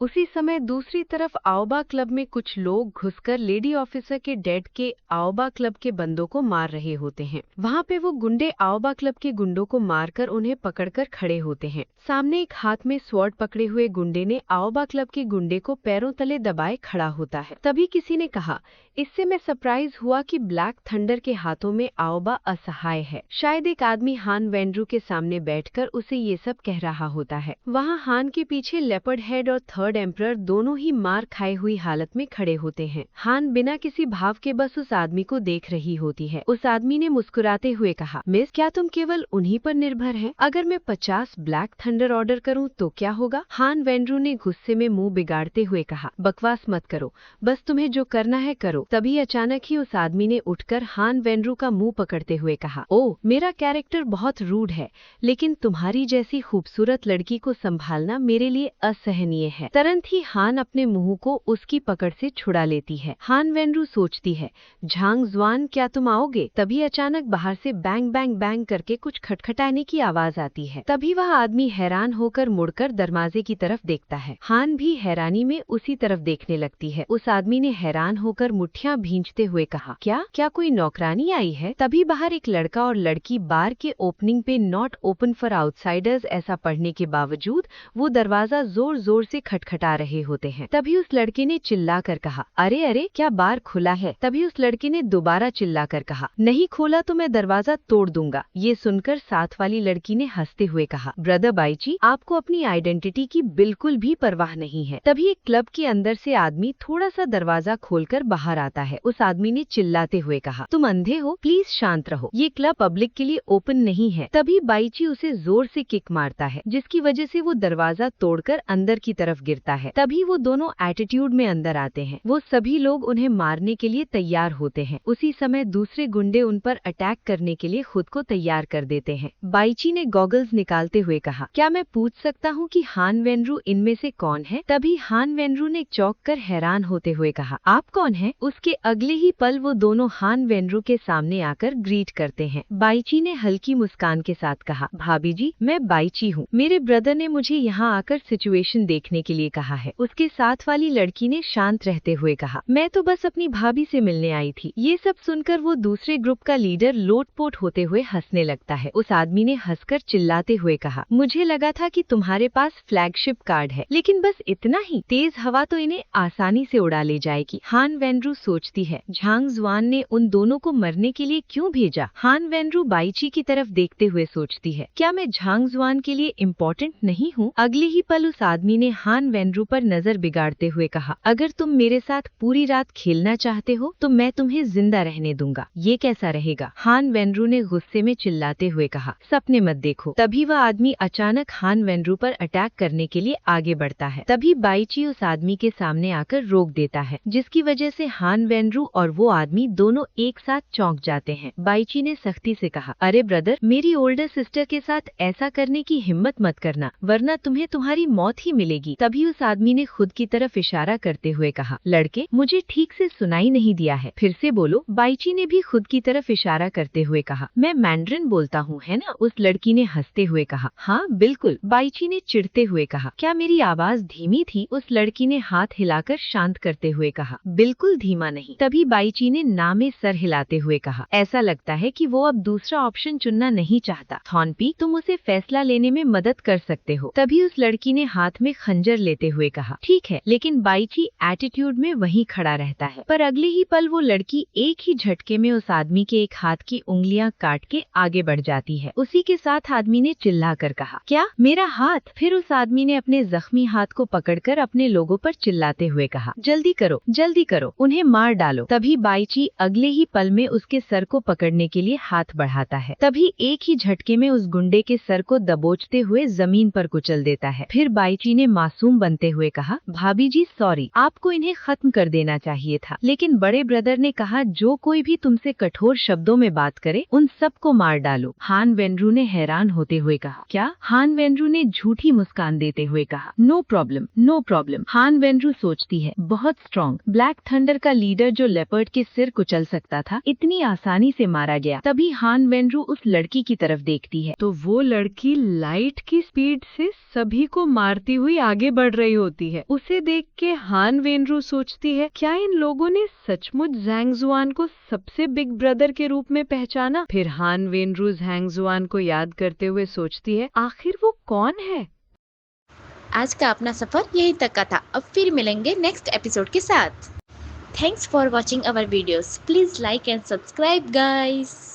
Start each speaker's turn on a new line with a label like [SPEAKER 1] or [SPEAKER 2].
[SPEAKER 1] उसी समय दूसरी तरफ आओबा क्लब में कुछ लोग घुसकर लेडी ऑफिसर के डेड के आओबा क्लब के बंदों को मार रहे होते हैं। वहाँ पे वो गुंडे आओबा क्लब के गुंडों को मारकर उन्हें पकड़कर खड़े होते हैं। सामने एक हाथ में स्वॉर्ड पकड़े हुए गुंडे ने आओबा क्लब के गुंडे को पैरों तले दबाए खड़ा होता है। तभी किसी ने कहा, इससे मैं सरप्राइज हुआ कि ब्लैक थंडर के हाथों में आओबा असहाय है। शायद एक आदमी हान वेंड्रू के सामने बैठकर उसे ये सब कह रहा होता है। वहाँ हान के पीछे लेपर्ड हेड और थर्ड एम्परर दोनों ही मार खाए हुई हालत में खड़े होते हैं। हान बिना किसी भाव के बस उस आदमी को देख रही होती है। उस आदमी ने मुस्कुराते हुए कहा, मिस, क्या तुम केवल उन्हीं पर निर्भर हैं? अगर मैं 50 ब्लैक थंडर ऑर्डर करूं तो क्या होगा? हान वेंड्रू ने गुस्से में मुंह बिगाड़ते हुए कहा, बकवास मत करो, बस तुम्हें जो करना है करो। तभी अचानक ही उस आदमी ने उठकर हान वेंड्रू का मुंह पकड़ते हुए कहा, ओह, मेरा कैरेक्टर बहुत रूड है, लेकिन तुम्हारी जैसी खूबसूरत लड़की को संभालना मेरे लिए असहनीय है। तुरंत ही हान अपने मुंह को उसकी पकड़ से छुड़ा लेती है। हान वेंड्रू सोचती है, झांग जुआन, क्या तुम आओगे? तभी अचानक बाहर से बैंग बैंग बैंग करके कुछ खटखटाने की आवाज आती है। तभी वह आदमी हैरान होकर मुड़कर दरवाजे की तरफ देखता है। हान भी हैरानी में उसी तरफ देखने लगती है। उस आदमी ने हैरान होकर मुट्ठियां भींचते हुए कहा, क्या कोई नौकरानी आई है? तभी बाहर एक लड़का और लड़की बार के ओपनिंग पे नॉट ओपन फॉर आउटसाइडर्स ऐसा पढ़ने के बावजूद वो दरवाजा जोर जोर से खटखटा रहे होते हैं। तभी उस लड़के ने चिल्लाकर कहा, अरे अरे, क्या बार खुला है? तभी उस लड़के ने दोबारा चिल्लाकर कहा, नहीं खोला तो मैं दरवाजा तोड़ दूंगा। ये सुनकर साथ वाली लड़की ने हंसते हुए कहा, ब्रदर बाईची, आपको अपनी आइडेंटिटी की बिल्कुल भी परवाह नहीं है। तभी एक क्लब के अंदर से आदमी थोड़ा सा दरवाजा खोलकर बाहर आता है। उस आदमी ने चिल्लाते हुए कहा, तुम अंधे हो? प्लीज शांत रहो, ये क्लब पब्लिक के लिए ओपन नहीं है। तभी बाईची उसे जोर से किक मारता है, जिसकी वजह से वो दरवाजा तोड़कर अंदर की तरफ गिरता है। तभी वो दोनों एटीट्यूड में अंदर आते हैं। वो सभी लोग उन्हें मारने के लिए तैयार होते हैं। उसी समय दूसरे गुंडे उन पर अटैक करने के लिए खुद को तैयार कर देते हैं। बाईची ने गॉगल्स निकालते हुए कहा, क्या मैं पूछ सकता हूँ कि हान वेंड्रू इनमें से कौन है? तभी हान वेंड्रू ने चौंक कर हैरान होते हुए कहा, आप कौन हैं? उसके अगले ही पल वो दोनों हान वेंड्रू के सामने आकर ग्रीट करते हैं। बाईची ने हल्की मुस्कान के साथ कहा, भाभी जी, मैं बाईची हूँ। मेरे ब्रदर ने मुझे यहाँ आकर सिचुएशन देखने के लिए कहा है। उसके साथ वाली लड़की ने शांत रहते हुए कहा, मैं तो बस अपनी भाभी से मिलने आई थी। ये सब सुनकर वो दूसरे ग्रुप का लीडर लोटपोट होते हुए हंसने लगता है। उस आदमी ने हंसकर चिल्लाते हुए कहा, मुझे लगा था कि तुम्हारे पास फ्लैगशिप कार्ड है, लेकिन बस इतना ही? तेज हवा तो इन्हें आसानी से उड़ा ले जाएगी। हान वेंड्रू सोचती है, झांग जुआन ने उन दोनों को मरने के लिए क्यों भेजा? हान वेंड्रू बाईची की तरफ देखते हुए सोचती है, क्या मैं झांग जुआन के लिए इम्पोर्टेंट नहीं हूँ? अगले ही पल उस आदमी ने हान वेंड्रू पर नजर बिगाड़ते हुए कहा, अगर तुम मेरे साथ पूरी रात खेलना चाहते हो तो मैं तुम्हें जिंदा रहने दूंगा। ये कैसा रहेगा? हान वेंड्रू ने गुस्से में चिल्लाते हुए कहा, सपने मत देखो। तभी वह आदमी अचानक हान वेंड्रू पर अटैक करने के लिए आगे बढ़ता है। तभी बाईची उस आदमी के सामने आकर रोक देता है, जिसकी वजह से हान वेंड्रू और वो आदमी दोनों एक साथ चौंक जाते हैं। बाईची ने सख्ती से कहा, अरे ब्रदर, मेरी ओल्डर सिस्टर के साथ ऐसा करने की हिम्मत मत करना, वरना तुम्हें तुम्हारी मौत ही मिलेगी। तभी उस आदमी ने खुद की तरफ इशारा करते हुए कहा, लड़के, मुझे ठीक से सुनाई नहीं दिया है, फिर से बोलो। बाईची ने भी खुद की तरफ इशारा करते हुए कहा, मैं मैंड्रिन बोलता हूँ, है ना? उस लड़की ने हंसते हुए कहा, हाँ बिल्कुल। बाईची ने चिढ़ते हुए कहा, क्या मेरी आवाज धीमी थी? उस लड़की ने हाथ हिलाकर शांत करते हुए कहा, बिल्कुल धीमा नहीं। तभी बाईची ने ना में सर हिलाते हुए कहा, ऐसा लगता है कि वो अब दूसरा ऑप्शन चुनना नहीं चाहता। थॉर्नपी, तुम उसे फैसला लेने में मदद कर सकते हो। तभी उस लड़की ने हाथ में खंजर लेते हुए कहा, ठीक है, लेकिन बाईची एटीट्यूड में वहीं खड़ा रहता है। पर अगले ही पल वो लड़की एक ही झटके में उस आदमी के एक हाथ की उंगलियां काट के आगे बढ़ जाती है। उसी के साथ आदमी ने चिल्लाकर कहा, क्या मेरा हाथ? फिर उस आदमी ने अपने जख्मी हाथ को पकड़कर अपने लोगों पर चिल्लाते हुए कहा, जल्दी करो, जल्दी करो, उन्हें मार डालो। तभी बाईची अगले ही पल में उसके सर को पकड़ने के लिए हाथ बढ़ाता है। तभी एक ही झटके में उस गुंडे के सर को दबोचते हुए जमीन पर कुचल देता है। फिर बाईची ने मासूम बनते हुए कहा, भाभी जी सॉरी, आपको इन्हें खत्म कर देना चाहिए था। लेकिन बड़े ब्रदर ने कहा, जो कोई भी तुमसे कठोर शब्दों में बात करे उन सबको मार डालो। हान वेंड्रू ने हैरान होते हुए कहा, क्या? हान वेंड्रू ने झूठी मुस्कान देते हुए कहा, नो प्रॉब्लम, नो प्रॉब्लम। हान वेंड्रू सोचती है, बहुत स्ट्रॉन्ग ब्लैक थंडर का लीडर जो लेपर्ड के सिर कुचल सकता था, इतनी आसानी से मारा गया। तभी हान वेंड्रू उस लड़की की तरफ देखती है तो वो लड़की लाइट की स्पीड से सभी को मारती हुई आगे बढ़ बढ़ रही होती है। उसे देख के हान वेनरू सोचती है, क्या इन लोगों ने सचमुच ज़ैंग जुआन को सबसे बिग ब्रदर के रूप में पहचाना? फिर हान वेनरू ज़ैंग जुआन को याद करते हुए सोचती है, आखिर वो कौन है?
[SPEAKER 2] आज का अपना सफर यहीं तक का था। अब फिर मिलेंगे नेक्स्ट एपिसोड के साथ। Thanks for watching our videos. Please like and subscribe guys.